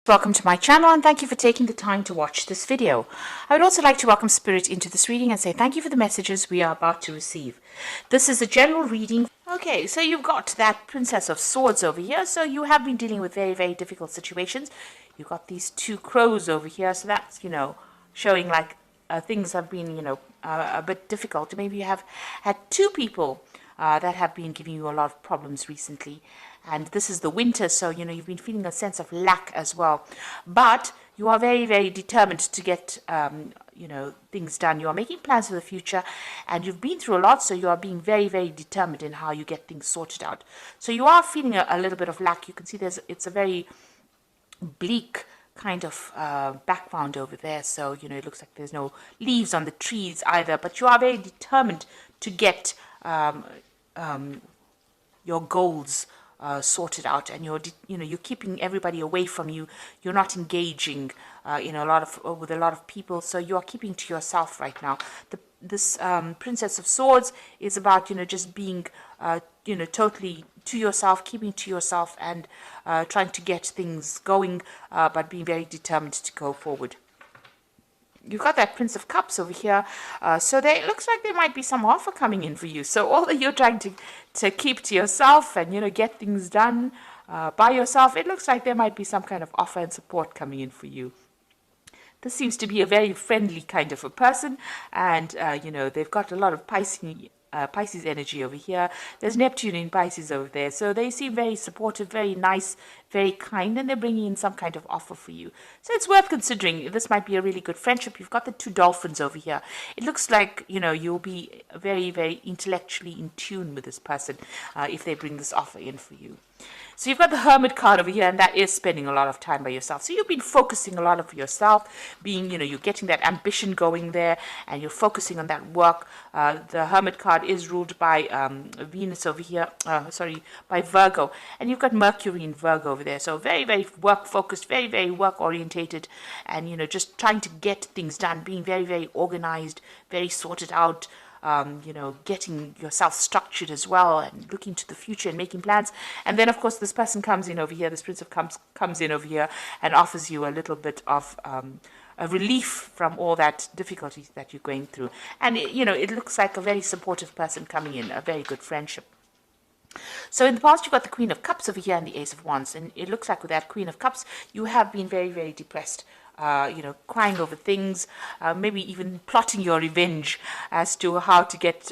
Welcome to my channel and thank you for taking the time to watch this video. I would also like to welcome Spirit into this reading and say thank you for the messages we are about to receive. This is a general reading. Okay, so you've got that Princess of Swords over here. So you have been dealing with very, very difficult situations. You've got these two crows over here. So that's, showing like things have been, a bit difficult. Maybe you have had two people that have been giving you a lot of problems recently. And this is the winter, so, you've been feeling a sense of lack as well. But you are very, very determined to get, things done. You are making plans for the future, and you've been through a lot, so you are being very, very determined in how you get things sorted out. So you are feeling a little bit of lack. You can see it's a very bleak kind of background over there. So, it looks like there's no leaves on the trees either, but you are very determined to get your goals sorted out, and you're keeping everybody away from you. You're not engaging with a lot of people, so you are keeping to yourself right now. This Princess of Swords is about just being totally to yourself, keeping to yourself, and trying to get things going, but being very determined to go forward. You've got that Prince of Cups over here, so it looks like there might be some offer coming in for you. So although you're trying to keep to yourself and, get things done by yourself, it looks like there might be some kind of offer and support coming in for you. This seems to be a very friendly kind of a person, and, they've got a lot of Pisces energy over here. There's Neptune in Pisces over there, so they seem very supportive, very nice, very kind, and they're bringing in some kind of offer for you. So it's worth considering. This might be a really good friendship. You've got the two dolphins over here. It looks like you'll be very, very intellectually in tune with this person if they bring this offer in for you. So you've got the Hermit card over here, and that is spending a lot of time by yourself. So you've been focusing a lot of yourself, being, you're getting that ambition going there, and you're focusing on that work. The Hermit card is ruled by Venus over here, by Virgo. And you've got Mercury in Virgo over there. So very, very work-focused, very, very work-orientated, and, just trying to get things done, being very, very organized, very sorted out, getting yourself structured as well, and looking to the future and making plans. And then, of course, this person comes in over here, this Prince of Cups comes in over here and offers you a little bit of a relief from all that difficulties that you're going through. And, it looks like a very supportive person coming in, a very good friendship. So in the past, you've got the Queen of Cups over here and the Ace of Wands. And it looks like with that Queen of Cups, you have been very, very depressed. Crying over things, maybe even plotting your revenge as to how to get,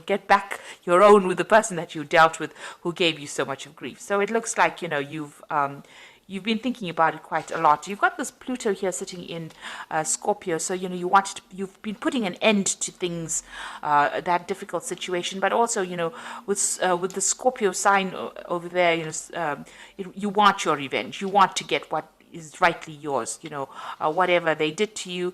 get back your own with the person that you dealt with who gave you so much of grief. So it looks like, you've been thinking about it quite a lot. You've got this Pluto here sitting in Scorpio, so you've been putting an end to things, that difficult situation. But also, with the Scorpio sign over there, you want your revenge. You want to get what is rightly yours. Whatever they did to you,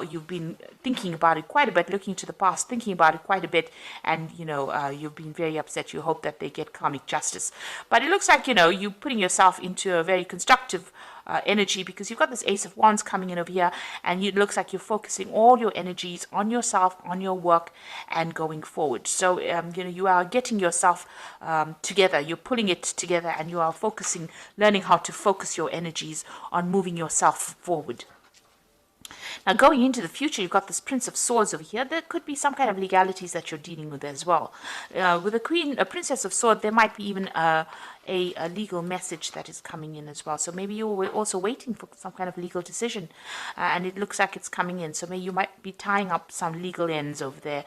you've been thinking about it quite a bit, looking to the past, thinking about it quite a bit, and you've been very upset. You hope that they get karmic justice, but it looks like you're putting yourself into a very constructive energy, because you've got this Ace of Wands coming in over here, and it looks like you're focusing all your energies on yourself, on your work, and going forward. So you are getting yourself together, you're pulling it together, and you are learning how to focus your energies on moving yourself forward. Now, going into the future, you've got this Prince of Swords over here. There could be some kind of legalities that you're dealing with as well. With a Princess of Swords, there might be even a legal message that is coming in as well. So maybe you were also waiting for some kind of legal decision, and it looks like it's coming in. So maybe you might be tying up some legal ends over there.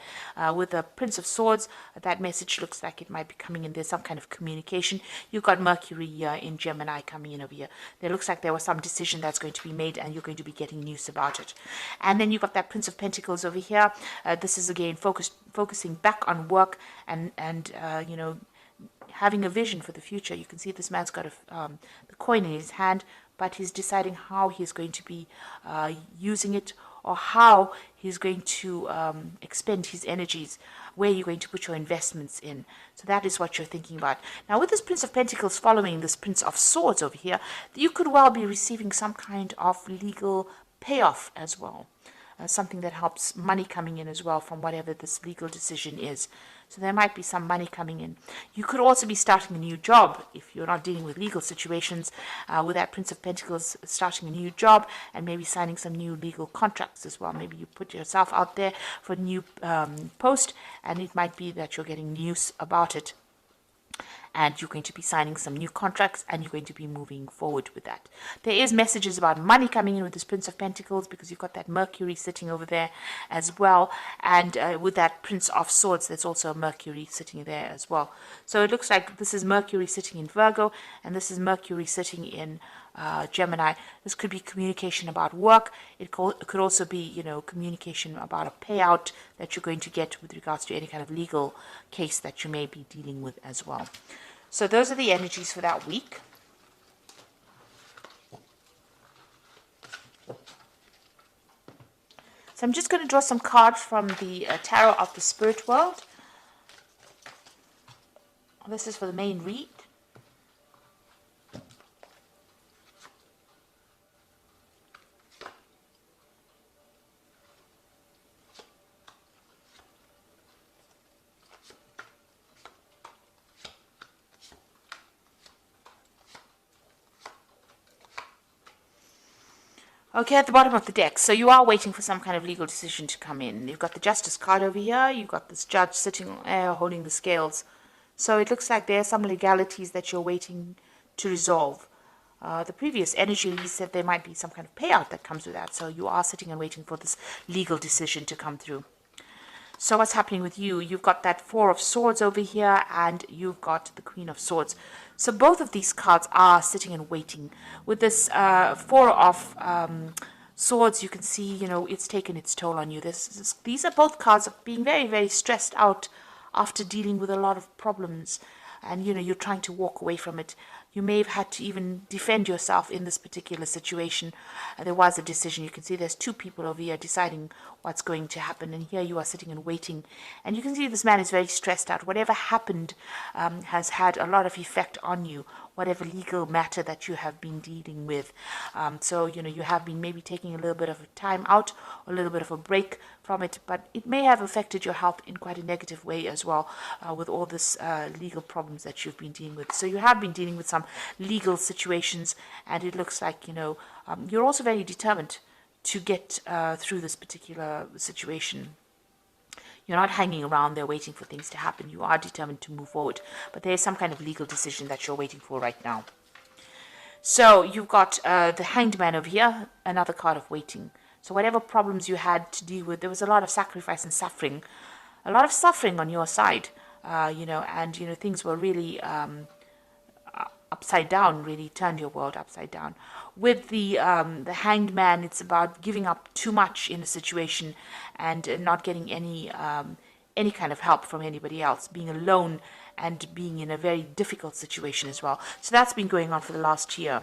With the Prince of Swords, that message looks like it might be coming in. There's some kind of communication. You've got Mercury in Gemini coming in over here. There looks like there was some decision that's going to be made, and you're going to be getting news about it. And then you've got that Prince of Pentacles over here. This is again focusing back on work and having a vision for the future. You can see this man's got the coin in his hand, but he's deciding how he's going to be using it, or how he's going to expend his energies, where you're going to put your investments in. So that is what you're thinking about. Now, with this Prince of Pentacles following this Prince of Swords over here, you could well be receiving some kind of legal payoff as well. Something that helps money coming in as well from whatever this legal decision is. So there might be some money coming in. You could also be starting a new job if you're not dealing with legal situations, with that Prince of Pentacles, starting a new job and maybe signing some new legal contracts as well. Maybe you put yourself out there for a new post, and it might be that you're getting news about it, and you're going to be signing some new contracts, and you're going to be moving forward with that. There is messages about money coming in with this Prince of Pentacles, because you've got that Mercury sitting over there as well, and with that Prince of Swords, there's also a Mercury sitting there as well. So it looks like this is Mercury sitting in Virgo, and this is Mercury sitting in Gemini. This could be communication about work. It could also be, you know, communication about a payout that you're going to get with regards to any kind of legal case that you may be dealing with as well. So those are the energies for that week. So I'm just going to draw some cards from the Tarot of the Spirit World. This is for the main read. Okay, at the bottom of the deck, so you are waiting for some kind of legal decision to come in. You've got the Justice card over here. You've got this judge sitting holding the scales. So it looks like there are some legalities that you're waiting to resolve. The previous energy said there might be some kind of payout that comes with that. So you are sitting and waiting for this legal decision to come through. So what's happening with you? You've got that Four of Swords over here, and you've got the Queen of Swords. So both of these cards are sitting and waiting. With this Four of Swords, you can see, you know, it's taken its toll on you. These are both cards of being very, very stressed out after dealing with a lot of problems. And, you know, you're trying to walk away from it. You may have had to even defend yourself in this particular situation. There was a decision. You can see there's two people over here deciding what's going to happen. And here you are sitting and waiting. And you can see this man is very stressed out. Whatever happened has had a lot of effect on you, whatever legal matter that you have been dealing with. So, you know, you have been maybe taking a little bit of a time out, a little bit of a break from it, but it may have affected your health in quite a negative way as well, with all this legal problems that you've been dealing with. So you have been dealing with some legal situations, and it looks like, you know, you're also very determined to get through this particular situation. You're not hanging around there waiting for things to happen. You are determined to move forward, but there is some kind of legal decision that you're waiting for right now. So you've got the Hanged Man over here, another card of waiting. So whatever problems you had to deal with, there was a lot of sacrifice and suffering, a lot of suffering on your side, you know, and, you know, things were really upside down, really turned your world upside down. With the Hanged Man, it's about giving up too much in a situation and not getting any kind of help from anybody else, being alone and being in a very difficult situation as well. So that's been going on for the last year.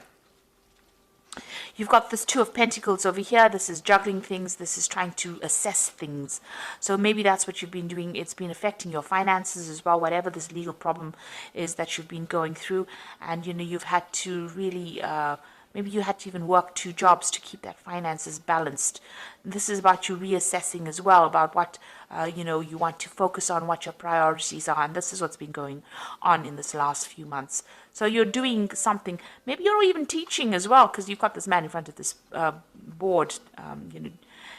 You've got this Two of Pentacles over here. This is juggling things. This is trying to assess things. So maybe that's what you've been doing. It's been affecting your finances as well, whatever this legal problem is that you've been going through. And, you know, you've had to really, maybe you had to even work 2 jobs to keep that finances balanced. This is about you reassessing as well, about what, you know, you want to focus on, what your priorities are. And this is what's been going on in this last few months. So you're doing something. Maybe you're even teaching as well, because you've got this man in front of this board. You know,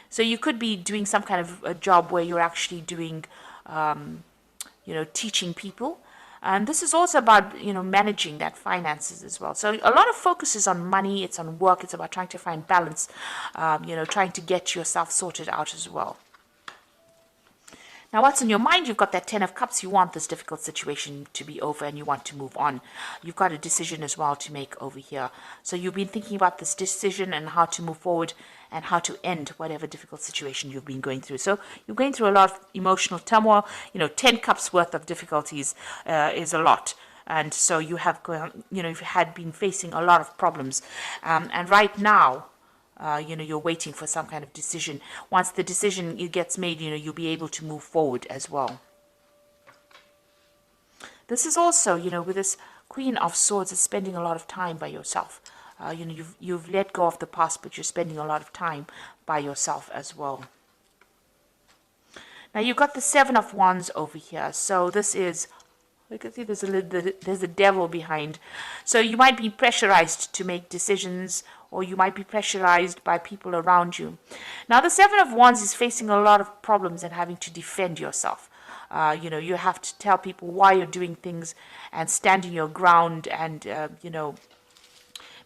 so you could be doing some kind of a job where you're actually doing, you know, teaching people. And this is also about, you know, managing that finances as well. So a lot of focus is on money. It's on work. It's about trying to find balance, you know, trying to get yourself sorted out as well. Now, what's in your mind? You've got that 10 of Cups. You want this difficult situation to be over and you want to move on. You've got a decision as well to make over here. So you've been thinking about this decision and how to move forward and how to end whatever difficult situation you've been going through. So you're going through a lot of emotional turmoil. You know, 10 cups worth of difficulties is a lot. And so you have gone, you know, you've had been facing a lot of problems. And right now, you know, you're waiting for some kind of decision. Once the decision gets made, you know, you'll be able to move forward as well. This is also, you know, with this Queen of Swords, is spending a lot of time by yourself. You know, you've let go of the past, but you're spending a lot of time by yourself as well. Now you've got the Seven of Wands over here. So this is, you can see there's a devil behind. So you might be pressurized to make decisions, or you might be pressurized by people around you. Now the Seven of Wands is facing a lot of problems and having to defend yourself. You have to tell people why you're doing things and standing your ground, and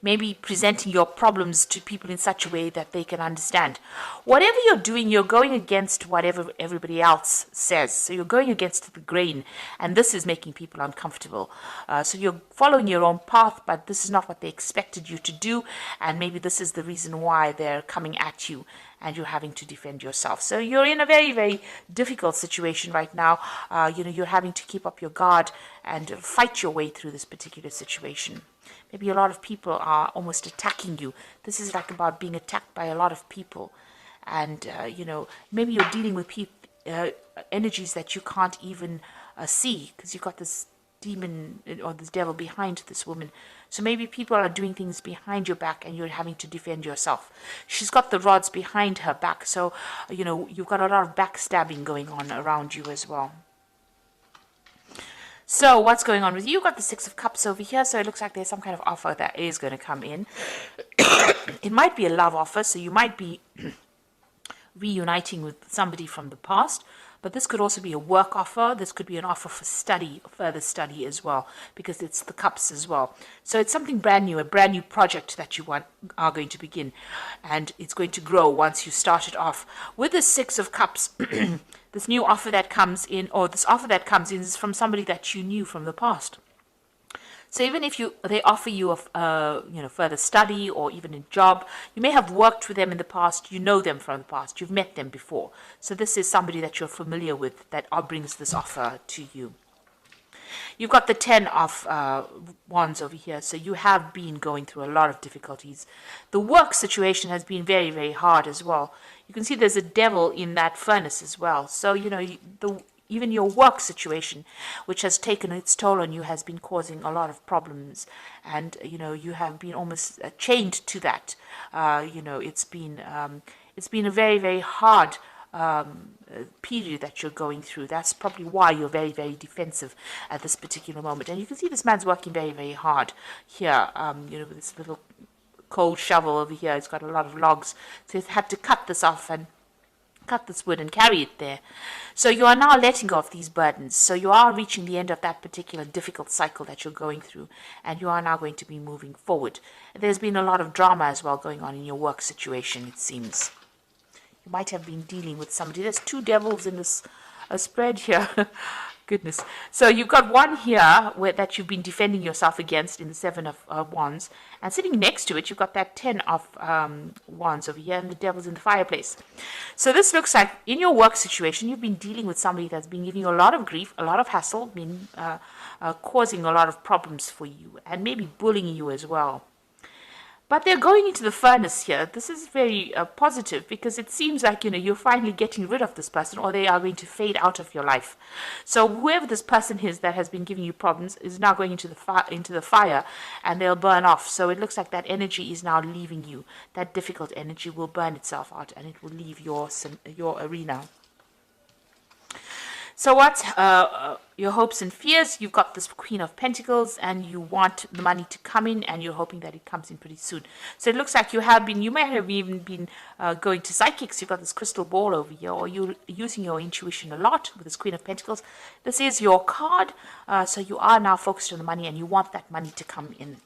maybe presenting your problems to people in such a way that they can understand. Whatever you're doing, you're going against whatever everybody else says. So you're going against the grain, and this is making people uncomfortable. So you're following your own path, but this is not what they expected you to do, and maybe this is the reason why they're coming at you and you're having to defend yourself. So you're in a very, very difficult situation right now. You're having to keep up your guard and fight your way through this particular situation. Maybe a lot of people are almost attacking you. This is like about being attacked by a lot of people. And, maybe you're dealing with energies that you can't even see, because you've got this demon or this devil behind this woman. So maybe people are doing things behind your back and you're having to defend yourself. She's got the rods behind her back. So, you've got a lot of backstabbing going on around you as well. So what's going on with you? You've got the Six of Cups over here. So it looks like there's some kind of offer that is going to come in. It might be a love offer. So you might be reuniting with somebody from the past. But this could also be a work offer. This could be an offer for study, further study as well, because it's the cups as well. So it's something brand new, a brand new project that you are going to begin. And it's going to grow once you start it off. With the Six of Cups, this new offer that comes in, or this offer that comes in, is from somebody that you knew from the past. So even if they offer you a further study or even a job, you may have worked with them in the past, you know them from the past, you've met them before. So this is somebody that you're familiar with that brings this offer to you. You've got the Ten of Wands over here, so you have been going through a lot of difficulties. The work situation has been very, very hard as well. You can see there's a devil in that furnace as well. So, even your work situation, which has taken its toll on you, has been causing a lot of problems. And, you have been almost chained to that. It's been a very, very hard period that you're going through. That's probably why you're very, very defensive at this particular moment. And you can see this man's working very, very hard here, with this little cold shovel over here. It's got a lot of logs. So he's had to cut this off and cut this wood and carry it there. So you are now letting go of these burdens. So you are reaching the end of that particular difficult cycle that you're going through, and you are now going to be moving forward. There's been a lot of drama as well going on in your work situation, it seems. You might have been dealing with somebody. There's two devils in this spread here. Goodness. So you've got one here that you've been defending yourself against in the Seven of Wands. And sitting next to it, you've got that Ten of Wands over here, and the devil's in the fireplace. So this looks like in your work situation, you've been dealing with somebody that's been giving you a lot of grief, a lot of hassle, been causing a lot of problems for you, and maybe bullying you as well. But they're going into the furnace here. This is very positive, because it seems like, you're finally getting rid of this person, or they are going to fade out of your life. So whoever this person is that has been giving you problems is now going into the fire, and they'll burn off. So it looks like that energy is now leaving you. That difficult energy will burn itself out, and it will leave your arena. So what's your hopes and fears? You've got this Queen of Pentacles, and you want the money to come in, and you're hoping that it comes in pretty soon. So it looks like you might have even been going to psychics. You've got this crystal ball over here, or you're using your intuition a lot with this Queen of Pentacles. This is your card. So you are now focused on the money, and you want that money to come in.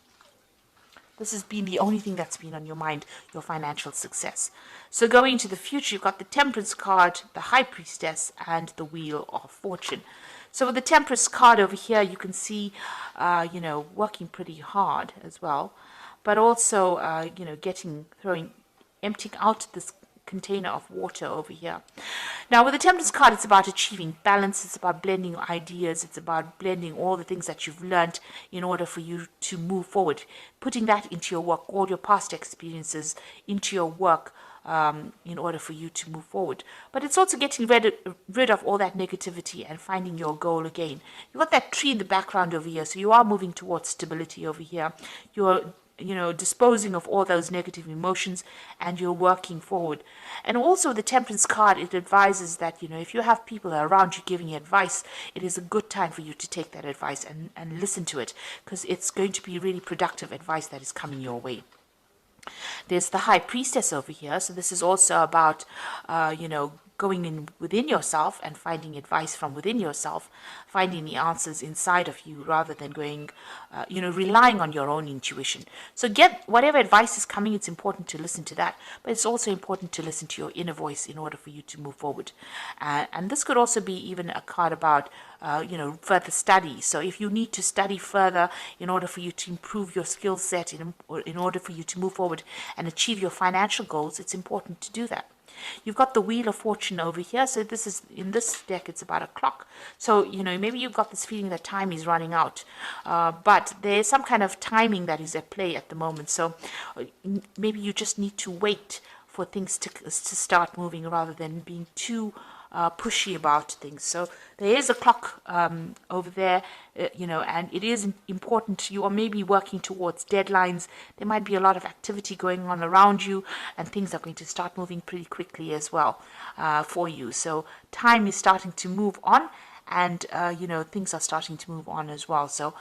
This has been the only thing that's been on your mind, your financial success. So going into the future, you've got the Temperance card, the High Priestess, and the Wheel of Fortune. So with the Temperance card over here, you can see, working pretty hard as well. But also, emptying out this container of water over here. Now with the Temperance card, it's about achieving balance. It's about blending ideas. It's about blending all the things that you've learned in order for you to move forward, putting that into your work, all your past experiences into your work, in order for you to move forward. But it's also getting rid of all that negativity and finding your goal again. You've got that tree in the background over here, so you are moving towards stability over here. You're disposing of all those negative emotions, and you're working forward. And also the Temperance card, it advises that, if you have people around you giving you advice, it is a good time for you to take that advice and listen to it, because it's going to be really productive advice that is coming your way. There's the High Priestess over here. So this is also about, going in within yourself and finding advice from within yourself, finding the answers inside of you rather than going, relying on your own intuition. So get whatever advice is coming, it's important to listen to that, but it's also important to listen to your inner voice in order for you to move forward. And this could also be even a card about, further study. So if you need to study further in order for you to improve your skill set, in order for you to move forward and achieve your financial goals, it's important to do that. You've got the Wheel of Fortune over here. So this is, in this deck, it's about a clock. So, maybe you've got this feeling that time is running out. But there's some kind of timing that is at play at the moment. So maybe you just need to wait for things to start moving rather than being too pushy about things. So there is a clock over there, and it is important. You are maybe working towards deadlines. There might be a lot of activity going on around you, and things are going to start moving pretty quickly as well for you. So time is starting to move on, and things are starting to move on as well. So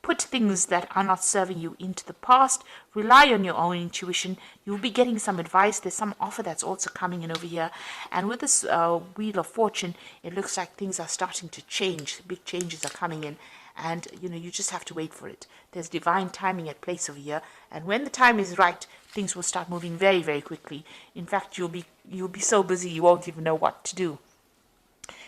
put things that are not serving you into the past. Rely on your own intuition. You'll be getting some advice. There's some offer that's also coming in over here. And with this Wheel of Fortune, it looks like things are starting to change. Big changes are coming in. And, you just have to wait for it. There's divine timing at place over here. And when the time is right, things will start moving very, very quickly. In fact, you'll be so busy you won't even know what to do.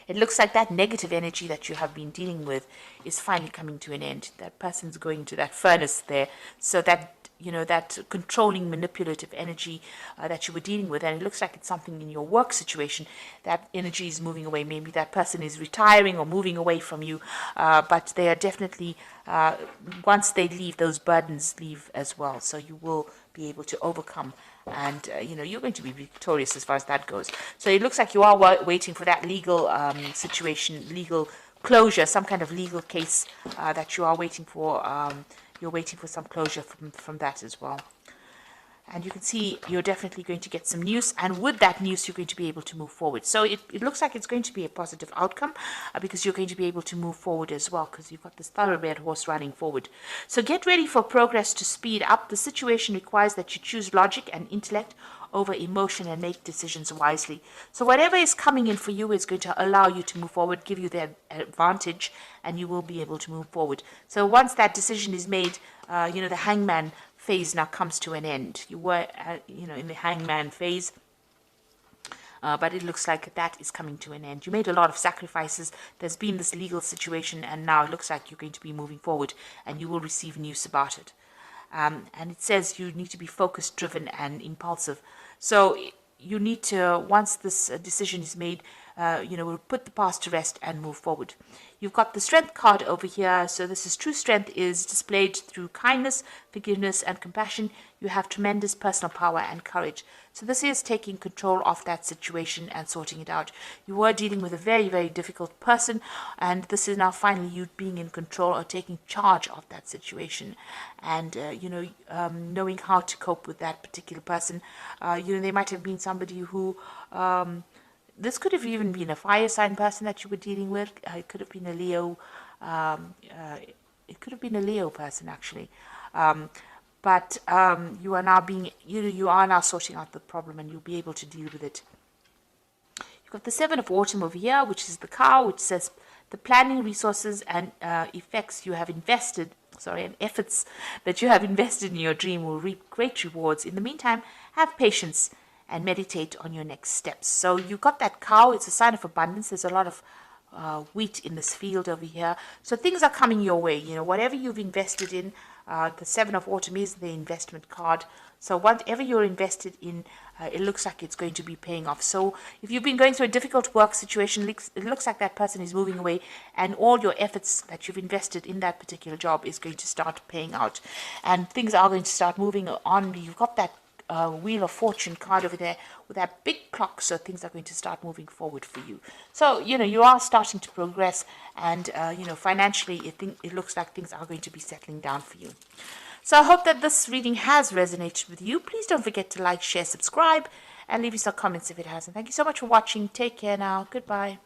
It looks like that negative energy that you have been dealing with is finally coming to an end. That person's going to that furnace there. So that, that controlling, manipulative energy that you were dealing with, and it looks like it's something in your work situation, that energy is moving away. Maybe that person is retiring or moving away from you, but they are definitely, once they leave, those burdens leave as well. So you will be able to overcome, and you're going to be victorious as far as that goes. So it looks like you are waiting for that legal situation, legal closure, some kind of legal case that you are waiting for. You're waiting for some closure from that as well. And you can see you're definitely going to get some news, and with that news you're going to be able to move forward. So it looks like it's going to be a positive outcome because you're going to be able to move forward as well, because you've got this thoroughbred horse running forward. So get ready for progress to speed up. The situation requires that you choose logic and intellect over emotion and make decisions wisely. So whatever is coming in for you is going to allow you to move forward, give you the advantage, and you will be able to move forward. So once that decision is made, the hangman phase now comes to an end. You were, in the hangman phase, but it looks like that is coming to an end. You made a lot of sacrifices. There's been this legal situation, and now it looks like you're going to be moving forward, and you will receive news about it. And it says you need to be focused, driven, and impulsive. So you need to, once this decision is made, we'll put the past to rest and move forward. You've got the Strength card over here. So this is true strength is displayed through kindness, forgiveness, and compassion. You have tremendous personal power and courage. So this is taking control of that situation and sorting it out. You were dealing with a very, very difficult person, and this is now finally you being in control or taking charge of that situation, and knowing how to cope with that particular person. They might have been somebody who this could have even been a fire sign person that you were dealing with. It could have been a Leo. It could have been a Leo person actually. But you are now you are now sorting out the problem, and you'll be able to deal with it. You've got the Seven of Autumn over here, which is the cow, which says the planning, resources, and effects you have invested. And efforts that you have invested in your dream will reap great rewards. In the meantime, have patience and meditate on your next steps. So you've got that cow. It's a sign of abundance. There's a lot of wheat in this field over here. So things are coming your way. Whatever you've invested in, the Seven of Autumn is the investment card. So whatever you're invested in, it looks like it's going to be paying off. So if you've been going through a difficult work situation, it looks like that person is moving away, and all your efforts that you've invested in that particular job is going to start paying out, and things are going to start moving on. You've got that Wheel of Fortune card over there with that big clock, so things are going to start moving forward for you. So you are starting to progress, and financially it looks like things are going to be settling down for you. So I hope that this reading has resonated with you. Please don't forget to like, share, subscribe, and leave your comments if it hasn't. Thank you so much for watching. Take care now. Goodbye.